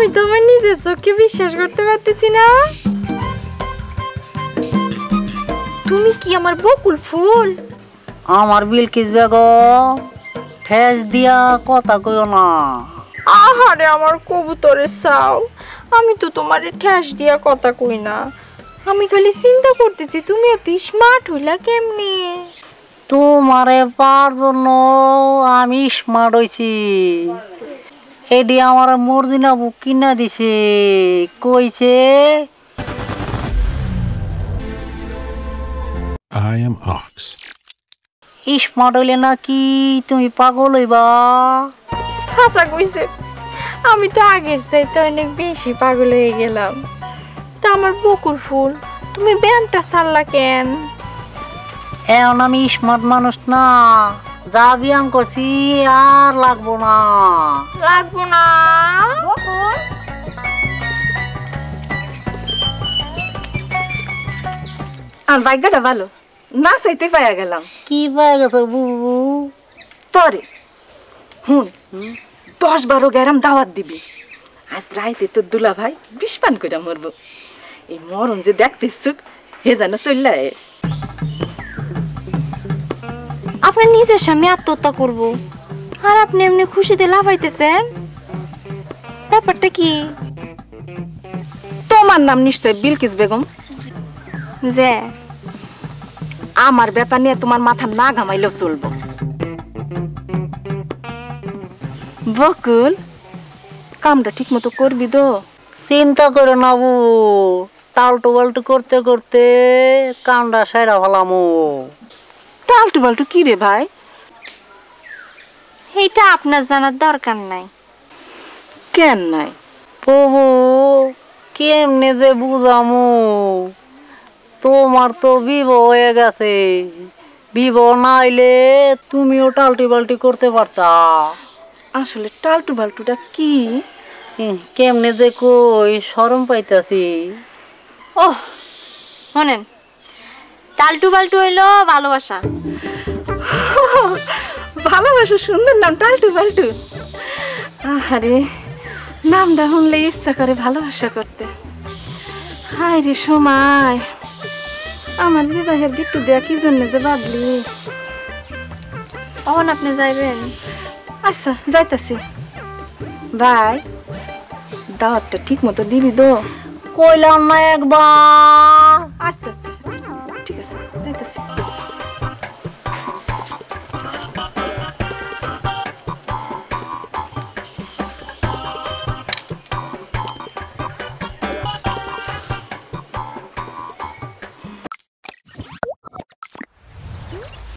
আমি তো আমার নিজের চোখে বিশ্বাস করতে পারতেছি না। তুমি কি আমার বকুল ফুল? আমার বিলকিস বেগম, ঠেস দিয়া কথা কইও না। আহারে আমার কবুতরের চাও, আমি তো তোমারে ঠেস দিয়া কথা কই না। আমি খালি চিন্তা করতেছি তুমি এত স্মার্ট হইলা কেমনে। তোমারে পার জন্য আমি স্মার্ট হইছি। এডি আমার মর্জিনা বুক কিনা দিছে, কইছে I am Ox. স্মার্ট হইলে নাকি তুমি পাগল হইবা। হাসা কইছে, আমি তো আগের চাইতে অনেক বেশি পাগল হয়ে গেলাম। তা আমার বকুল ফুল, তুমি ব্যায়ামটা ছাড়লা কেন? এখন আমি স্মার্ট মানুষ না, যা ব্যায়াম করছি আর লাগবো না। লাগবো না? আর ভাগ্যটা ভালো, না চাইতে পাইয়া গেলাম। কি পাই গেছে বুবু? তরে হুন 10-12 গ্রাম দাওয়াত দিবি। আজ রাইতে তোর দুলা ভাই বিষ পান করে মরবো। এই মরণ যে দেখতেছ হে যেন চললা। আপনার নিজের সামনে আত্মহত্যা করব, আর আপনি এমনি খুশিতে লাফাইতেছেন, ব্যাপারটা কি? তোমার নাম নিশ্চয় বিলকিস বেগম। যে আমার ব্যাপার নিয়ে তোমার মাথা না ঘামাইলেও চলবো। বকুল, কামটা ঠিক মতো করবি তো? চিন্তা করে না বুবু, টালটু বাল্টু করতে করতে কামটা সেরা ফেলামু। টালটু বাল্টু কি রে ভাই? এইটা আপনার জানার দরকার নাই। কেন নাই? বুবু কেমনে যে বুঝামু, তোমার তো বিবাহ হয়ে গেছে, বিবাহ না হইলে তুমিও টালটি বাল্টি করতে পারতা। আসলে টালটু বাল্টুটা কি? কেমনে যে কই শরম পাইতাছি। ওহ শোনেন, টালটু বাল্টু হইলো ভালোবাসা। ভালোবাসা সুন্দর নাম, টালটু বাল্টু। আরে নামটা শুনলে ইচ্ছা করে ভালোবাসা করতে। হায় রে সময়, আমার বিবাহের গিট্টু দেয়া কি জন্য যে ভাবলি। কখন আপনি যাইবেন? আচ্ছা যাইতাছি। ভাই দাওয়াতটা ঠিক মতো দিবি তো? কইলাম না একবার। আচ্ছা